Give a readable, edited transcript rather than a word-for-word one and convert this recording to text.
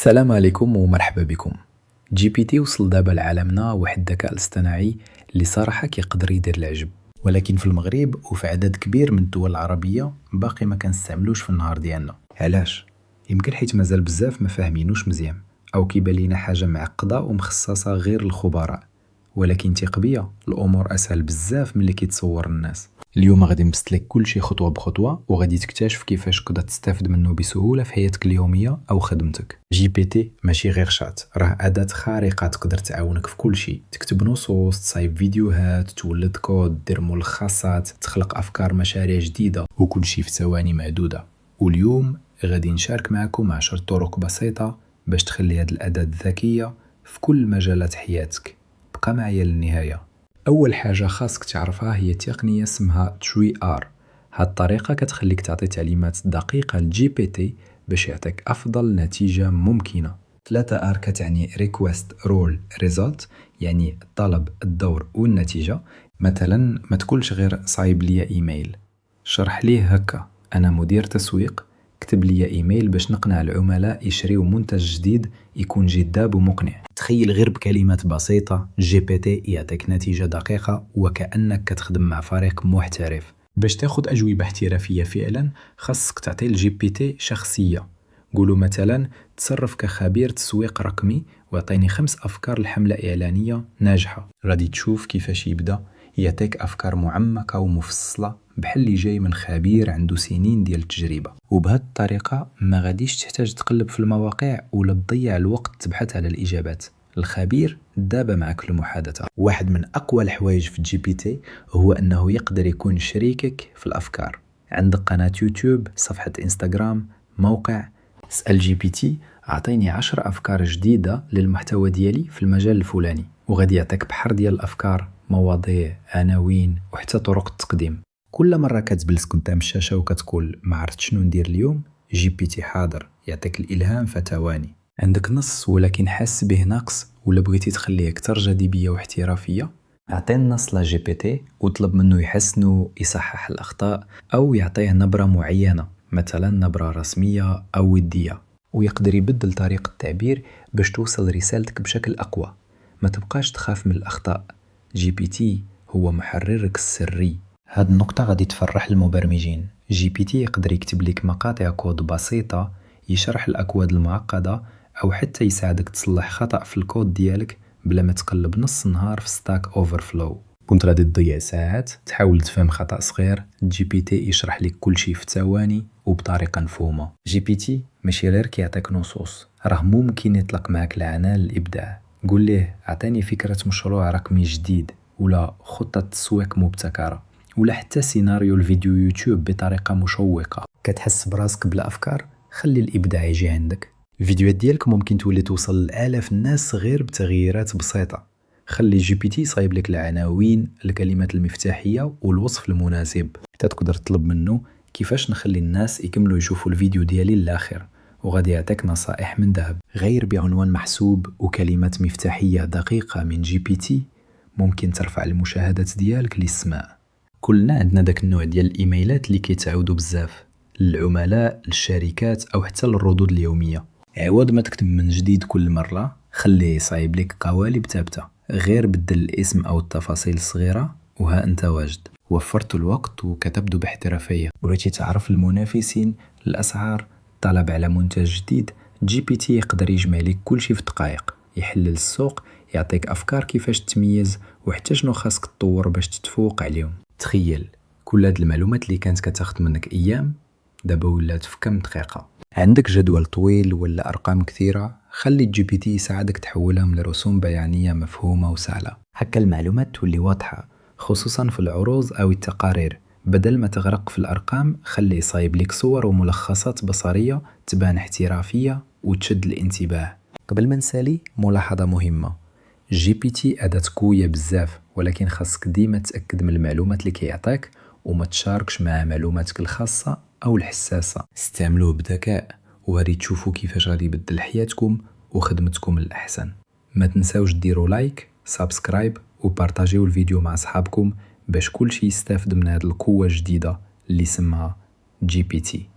السلام عليكم ومرحبا بكم. جي بي تي وصل دابا لعالمنا واحد الذكاء الاصطناعي اللي صراحة كيقدر يدير العجب، ولكن في المغرب وفي عدد كبير من الدول العربية باقي ما كنستعملوش في النهار ديالنا. علاش؟ يمكن حيت مازال بزاف ما فاهمينوش مزيان، او كيبان لينا حاجة معقدة ومخصصة غير للخبراء، ولكن ثق بيا الامور اسهل بزاف من اللي كيتصور الناس. اليوم غادي نبسط لك كلشي خطوه بخطوه، وغادي تكتشف كيفاش تقدر تستافد منه بسهوله في حياتك اليوميه او خدمتك. جي بي تي ماشي غير شات، راه اداه خارقه تقدر تعاونك في كلشي. تكتب نصوص، تصايب فيديوهات، تولد كود، دير ملخصات، تخلق افكار مشاريع جديده، وكلشي في ثواني معدوده. واليوم غادي نشارك معكم 10 طرق بسيطه باش تخلي هاد الاداه الذكيه في كل مجالات حياتك. بقى معايا للنهايه. أول حاجة خاصك تعرفها هي تقنية اسمها 3R. هاد الطريقة كتخليك تعطي تعليمات دقيقة لجي بي تي باش يعطيك أفضل نتيجة ممكنة. 3R كتعني Request Role Result، يعني الطلب، الدور والنتيجة. مثلا ما تقولش غير صايب ليا إيميل، شرح ليه هكا أنا مدير تسويق، كتب لي إيميل باش نقنع العملاء يشريو منتج جديد يكون جذاب ومقنع. تخيل غير بكلمات بسيطة جي بي تي يعطيك نتيجة دقيقة وكأنك كتخدم مع فريق محترف. باش تاخد أجوبة احترافية فعلا خاصك تعطي الجي بي تي شخصية. قولوا مثلا تصرف كخبير تسويق رقمي واعطيني 5 أفكار لحملة إعلانية ناجحة. غادي تشوف كيفاش يبدأ يعطيك أفكار معمقة ومفصلة بحال اللي جاي من خبير عنده سنين ديال التجربة. وبهذه الطريقة ما غاديش تحتاج تقلب في المواقع ولا تضيع الوقت تبحث على الإجابات. الخبير دابا معك في المحادثة. واحد من أقوى الحوايج في جي بي تي هو أنه يقدر يكون شريكك في الأفكار. عندك قناة يوتيوب، صفحة إنستغرام، موقع، اسأل جي بي تي أعطيني 10 أفكار جديدة للمحتوى ديالي في المجال الفلاني، وغادي يعطيك بحر ديال الأفكار، مواضيع، عناوين وحتى طرق التقديم. كل مرة كتجلس قدام الشاشة وكتقول ما عرفت شنو ندير اليوم، جي بي تي حاضر يعطيك الإلهام في ثواني. عندك نص ولكن حاس به ناقص ولا بغيتي تخليه أكثر جاذبية واحترافية، أعطي النص لجي بي تي وطلب منه يحسنه، يصحح الأخطاء أو يعطيه نبرة معينة، مثلا نبرة رسمية أو ودية، ويقدر يبدل طريقة التعبير باش توصل رسالتك بشكل أقوى. ما تبقاش تخاف من الأخطاء، جي بي تي هو محررك السري. هاد النقطة غادي تفرح المبرمجين. جي بي تي يقدر يكتب لك مقاطع كود بسيطة، يشرح الأكواد المعقدة، أو حتى يساعدك تصلح خطأ في الكود ديالك بلا ما تقلب نص نهار في ستاك أوفرفلو. كنت غادي تضيع ساعات تحاول تفهم خطأ صغير، جي بي تي يشرح لك كل شيء في ثواني وبطريقة مفهومة. جي بي تي ماشي غير كيعطيك نصوص، راه ممكن يطلق معك العنان الإبداع. قول ليه أعطاني فكرة مشروع رقمي جديد، ولا خطة تسويق مبتكرة، ولا حتى سيناريو الفيديو يوتيوب بطريقة مشوقة. كتحس براسك بلا أفكار؟ خلي الإبداع يجي عندك. الفيديوهات ديالك ممكن تولي توصل لآلاف الناس غير بتغييرات بسيطة. خلي جي بي تي يصايب لك العناوين، الكلمات المفتاحية والوصف المناسب. حتى تقدر تطلب منه كيفاش نخلي الناس يكملوا يشوفوا الفيديو ديالي للآخر، وغادي يعطيك نصائح من ذهب. غير بعنوان محسوب وكلمات مفتاحية دقيقة من جي بي تي ممكن ترفع المشاهدات ديالك للسماء. كلنا عندنا داك النوع ديال الإيميلات اللي كيتعاودوا بزاف، للعملاء، للشركات أو حتى للردود اليومية. عوض ما تكتب من جديد كل مرة، خليه يصايب لك قوالب ثابتة، غير بدل الاسم أو التفاصيل الصغيرة وها أنت واجد. وفرت الوقت وكتبدو باحترافية. بغيتي تعرف المنافسين، الأسعار، طلب على منتج جديد، جي بي تي يقدر يجمع لك كل شيء في دقائق، يحلل السوق، يعطيك أفكار كيفاش تميز وحتى شنو خاصك تطور باش تتفوق عليهم. تخيل كل هاد المعلومات اللي كانت كتاخد منك أيام دابا ولات في كم دقيقة. عندك جدول طويل ولا أرقام كثيرة، خلي الجي بي تي يساعدك تحولهم لرسوم بيانية مفهومة وسهلة. هكا المعلومات تولي واضحة، خصوصا في العروض أو التقارير. بدل ما تغرق في الأرقام، خلي يصايب لك صور وملخصات بصرية تبان احترافية وتشد الانتباه. قبل ما نسالي، ملاحظة مهمة، جي بي تي أداة قوية بزاف، ولكن خاصك ديما تأكد من المعلومات اللي كيعطيك وما تشاركش مع معلوماتك الخاصة أو الحساسة. استعملوه بذكاء وغادي تشوفوا كيفاش غادي يبدل حياتكم وخدمتكم الأحسن. ما تنساوش ديروا لايك، سابسكرايب وبارطاجيو الفيديو مع أصحابكم باش كل شي يستافد من هذه القوة الجديدة اللي اسمها جي بي تي.